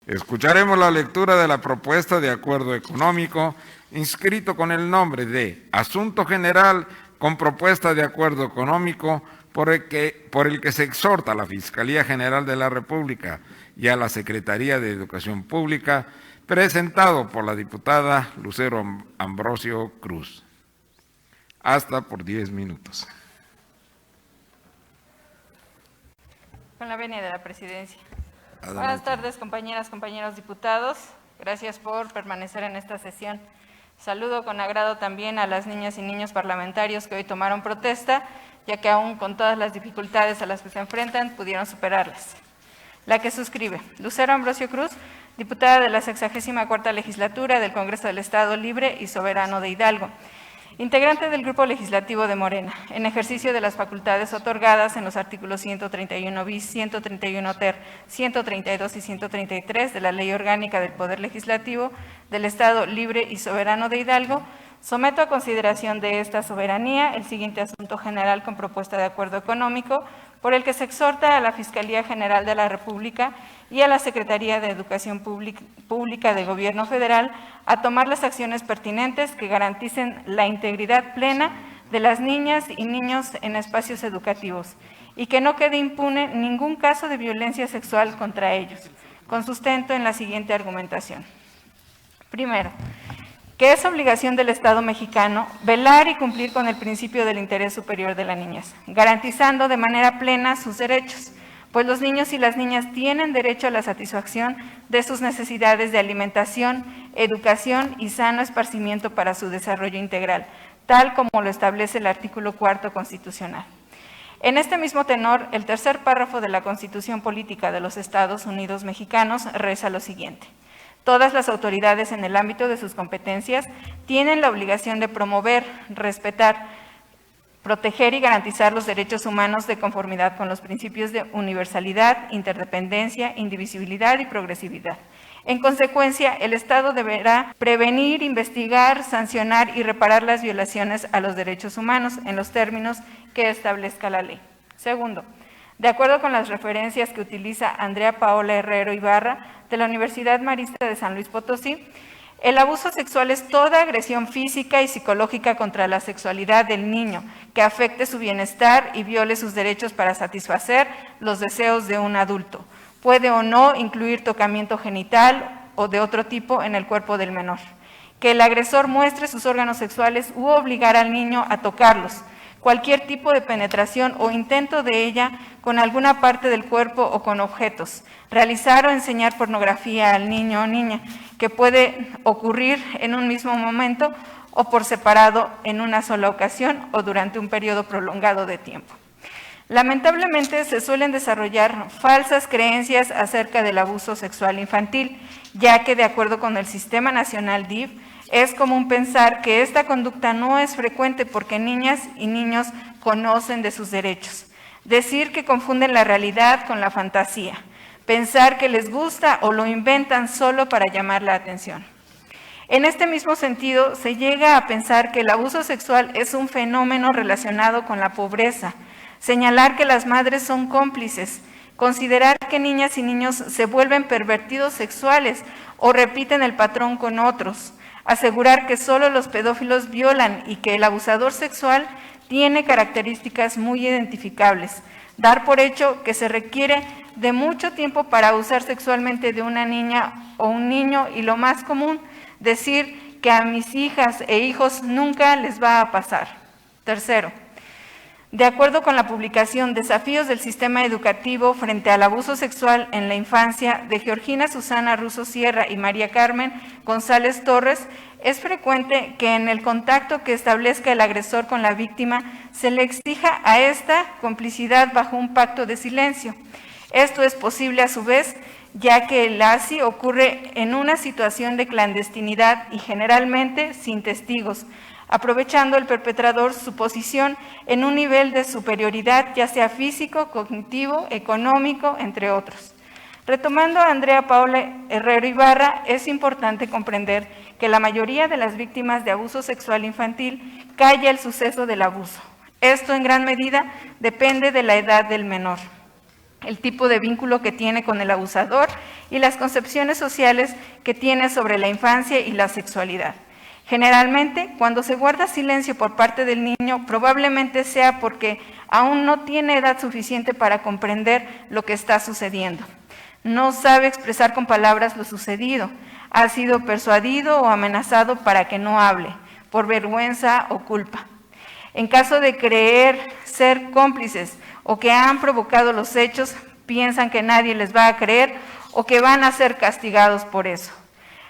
Escucharemos la lectura de la propuesta de acuerdo económico inscrito con el nombre de Asunto General con propuesta de acuerdo económico por el que se exhorta a la Fiscalía General de la República y a la Secretaría de Educación Pública, presentado por la diputada Lucero Ambrosio Cruz. Hasta por 10 minutos. Con la venia de la presidencia. Adelante. Buenas tardes, compañeras, compañeros diputados. Gracias por permanecer en esta sesión. Saludo con agrado también a las niñas y niños parlamentarios que hoy tomaron protesta, ya que aún con todas las dificultades a las que se enfrentan, pudieron superarlas. La que suscribe: Lucero Ambrosio Cruz, diputada de la 64ª Legislatura del Congreso del Estado Libre y Soberano de Hidalgo, integrante del Grupo Legislativo de Morena, en ejercicio de las facultades otorgadas en los artículos 131 bis, 131 ter, 132 y 133 de la Ley Orgánica del Poder Legislativo del Estado Libre y Soberano de Hidalgo, someto a consideración de esta soberanía el siguiente asunto general con propuesta de acuerdo económico, por el que se exhorta a la Fiscalía General de la República y a la Secretaría de Educación Pública de Gobierno Federal a tomar las acciones pertinentes que garanticen la integridad plena de las niñas y niños en espacios educativos y que no quede impune ningún caso de violencia sexual contra ellos, con sustento en la siguiente argumentación. Primero, que es obligación del Estado mexicano velar y cumplir con el principio del interés superior de la niñez, garantizando de manera plena sus derechos, pues los niños y las niñas tienen derecho a la satisfacción de sus necesidades de alimentación, educación y sano esparcimiento para su desarrollo integral, tal como lo establece el artículo 4 constitucional. En este mismo tenor, el tercer párrafo de la Constitución Política de los Estados Unidos Mexicanos reza lo siguiente: todas las autoridades en el ámbito de sus competencias tienen la obligación de promover, respetar, proteger y garantizar los derechos humanos de conformidad con los principios de universalidad, interdependencia, indivisibilidad y progresividad. En consecuencia, el Estado deberá prevenir, investigar, sancionar y reparar las violaciones a los derechos humanos en los términos que establezca la ley. Segundo, de acuerdo con las referencias que utiliza Andrea Paola Herrero Ibarra, de la Universidad Marista de San Luis Potosí, el abuso sexual es toda agresión física y psicológica contra la sexualidad del niño que afecte su bienestar y viole sus derechos para satisfacer los deseos de un adulto. Puede o no incluir tocamiento genital o de otro tipo en el cuerpo del menor. Que el agresor muestre sus órganos sexuales u obligar al niño a tocarlos. Cualquier tipo de penetración o intento de ella con alguna parte del cuerpo o con objetos. Realizar o enseñar pornografía al niño o niña, que puede ocurrir en un mismo momento o por separado en una sola ocasión o durante un periodo prolongado de tiempo. Lamentablemente se suelen desarrollar falsas creencias acerca del abuso sexual infantil, ya que de acuerdo con el Sistema Nacional DIF, es común pensar que esta conducta no es frecuente porque niñas y niños conocen de sus derechos. Decir que confunden la realidad con la fantasía. Pensar que les gusta o lo inventan solo para llamar la atención. En este mismo sentido, se llega a pensar que el abuso sexual es un fenómeno relacionado con la pobreza. Señalar que las madres son cómplices. Considerar que niñas y niños se vuelven pervertidos sexuales o repiten el patrón con otros. Asegurar que solo los pedófilos violan y que el abusador sexual tiene características muy identificables. Dar por hecho que se requiere de mucho tiempo para abusar sexualmente de una niña o un niño y lo más común, decir que a mis hijas e hijos nunca les va a pasar. Tercero, de acuerdo con la publicación Desafíos del Sistema Educativo frente al abuso sexual en la infancia de Georgina Susana Russo Sierra y María Carmen González Torres, es frecuente que en el contacto que establezca el agresor con la víctima se le exija a esta complicidad bajo un pacto de silencio. Esto es posible a su vez, ya que el ASI ocurre en una situación de clandestinidad y generalmente sin testigos, aprovechando el perpetrador su posición en un nivel de superioridad, ya sea físico, cognitivo, económico, entre otros. Retomando a Andrea Paola Herrero Ibarra, es importante comprender que la mayoría de las víctimas de abuso sexual infantil calla el suceso del abuso. Esto en gran medida depende de la edad del menor, el tipo de vínculo que tiene con el abusador y las concepciones sociales que tiene sobre la infancia y la sexualidad. Generalmente, cuando se guarda silencio por parte del niño, probablemente sea porque aún no tiene edad suficiente para comprender lo que está sucediendo. No sabe expresar con palabras lo sucedido, ha sido persuadido o amenazado para que no hable, por vergüenza o culpa. En caso de creer ser cómplices o que han provocado los hechos, piensan que nadie les va a creer o que van a ser castigados por eso.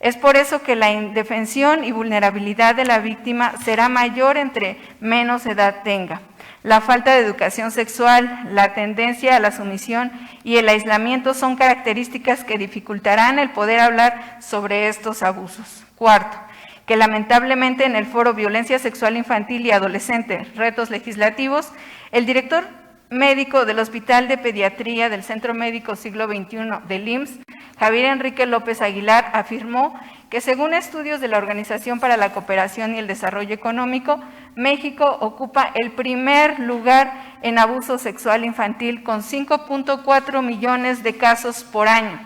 Es por eso que la indefensión y vulnerabilidad de la víctima será mayor entre menos edad tenga. La falta de educación sexual, la tendencia a la sumisión y el aislamiento son características que dificultarán el poder hablar sobre estos abusos. Cuarto, que lamentablemente en el foro Violencia Sexual Infantil y Adolescente, Retos Legislativos, el director médico del Hospital de Pediatría del Centro Médico Siglo XXI del IMSS, Javier Enrique López Aguilar, afirmó que según estudios de la Organización para la Cooperación y el Desarrollo Económico, México ocupa el primer lugar en abuso sexual infantil con 5.4 millones de casos por año.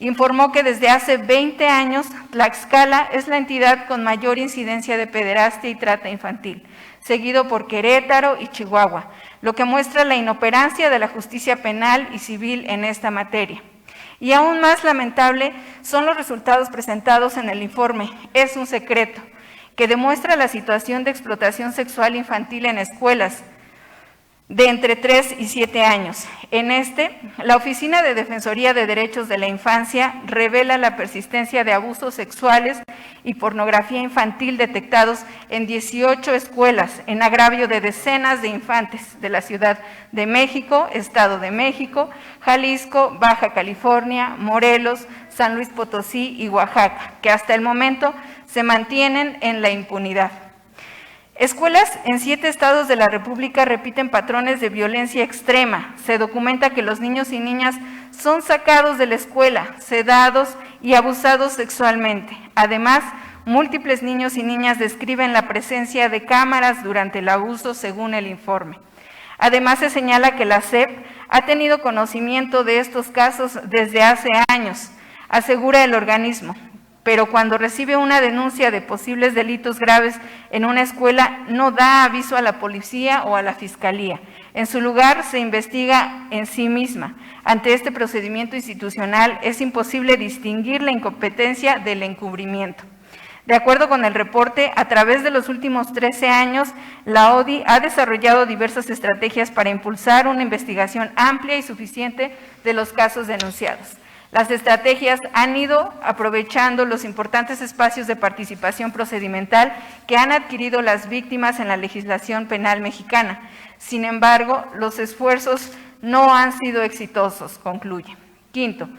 Informó que desde hace 20 años Tlaxcala es la entidad con mayor incidencia de pederastia y trata infantil, seguido por Querétaro y Chihuahua, lo que muestra la inoperancia de la justicia penal y civil en esta materia. Y aún más lamentable son los resultados presentados en el informe Es un secreto, que demuestra la situación de explotación sexual infantil en escuelas de entre 3 y 7 años. En la Oficina de Defensoría de Derechos de la Infancia revela la persistencia de abusos sexuales y pornografía infantil detectados en 18 escuelas, en agravio de decenas de infantes de la Ciudad de México, Estado de México, Jalisco, Baja California, Morelos, San Luis Potosí y Oaxaca, que hasta el momento se mantienen en la impunidad. Escuelas en 7 estados de la República repiten patrones de violencia extrema. Se documenta que los niños y niñas son sacados de la escuela, sedados y abusados sexualmente. Además, múltiples niños y niñas describen la presencia de cámaras durante el abuso, según el informe. Además, se señala que la SEP ha tenido conocimiento de estos casos desde hace años, asegura el organismo. Pero cuando recibe una denuncia de posibles delitos graves en una escuela, no da aviso a la policía o a la fiscalía. En su lugar, se investiga en sí misma. Ante este procedimiento institucional, es imposible distinguir la incompetencia del encubrimiento. De acuerdo con el reporte, a través de los últimos 13 años, la ODI ha desarrollado diversas estrategias para impulsar una investigación amplia y suficiente de los casos denunciados. Las estrategias han ido aprovechando los importantes espacios de participación procedimental que han adquirido las víctimas en la legislación penal mexicana. Sin embargo, los esfuerzos no han sido exitosos, concluye. Quinto,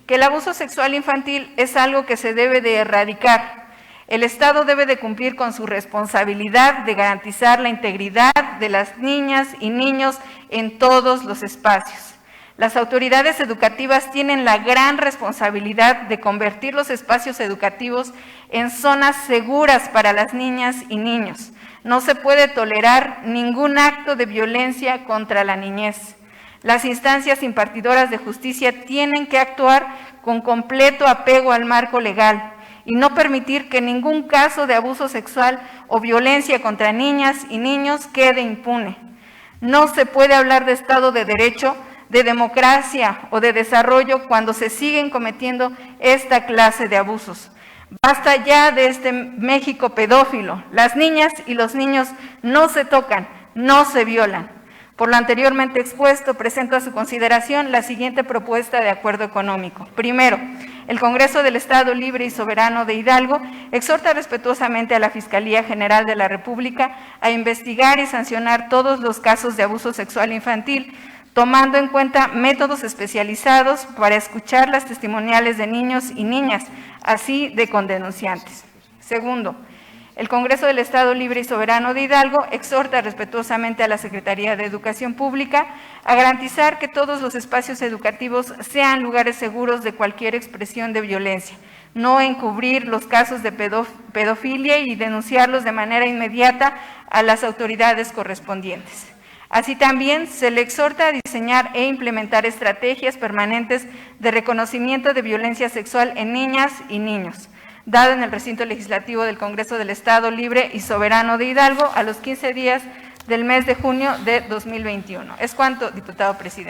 que el abuso sexual infantil es algo que se debe de erradicar. El Estado debe de cumplir con su responsabilidad de garantizar la integridad de las niñas y niños en todos los espacios. Las autoridades educativas tienen la gran responsabilidad de convertir los espacios educativos en zonas seguras para las niñas y niños. No se puede tolerar ningún acto de violencia contra la niñez. Las instancias impartidoras de justicia tienen que actuar con completo apego al marco legal y no permitir que ningún caso de abuso sexual o violencia contra niñas y niños quede impune. No se puede hablar de Estado de Derecho, de democracia o de desarrollo cuando se siguen cometiendo esta clase de abusos. Basta ya de este México pedófilo. Las niñas y los niños no se tocan, no se violan. Por lo anteriormente expuesto, presento a su consideración la siguiente propuesta de acuerdo económico. Primero, el Congreso del Estado Libre y Soberano de Hidalgo exhorta respetuosamente a la Fiscalía General de la República a investigar y sancionar todos los casos de abuso sexual infantil, tomando en cuenta métodos especializados para escuchar las testimoniales de niños y niñas, así de con denunciantes. Segundo, el Congreso del Estado Libre y Soberano de Hidalgo exhorta respetuosamente a la Secretaría de Educación Pública a garantizar que todos los espacios educativos sean lugares seguros de cualquier expresión de violencia, no encubrir los casos de pedofilia y denunciarlos de manera inmediata a las autoridades correspondientes. Así también se le exhorta a diseñar e implementar estrategias permanentes de reconocimiento de violencia sexual en niñas y niños, dado en el recinto legislativo del Congreso del Estado Libre y Soberano de Hidalgo a los 15 días del mes de junio de 2021. Es cuanto, diputado presidente.